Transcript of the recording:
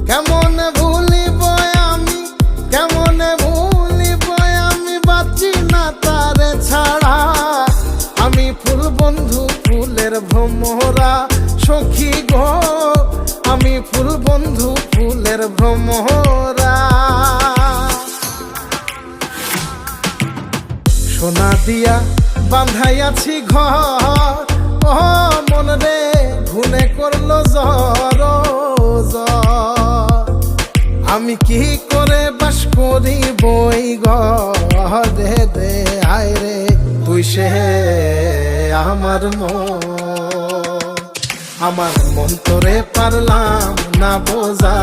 কেমন ভুলিব আমি, কেমন ভুলিব আমি, বাঁচি না তারে ছাড়া। আমি ফুল বন্ধু ফুলের ভ্রমরা সখী গো, আমি ফুল বন্ধু ফুলের ভ্রমরা। সোনা দিয়া বাঁধাইয়াছি ঘর, ও মন রে ঘুনে করলো জ্বর জ্বর। আমি কি করে বাস করি বই ঘরে দে, আয় রে তুই সে আমার মন, আমার মন তোরে পারলাম না বোঝা।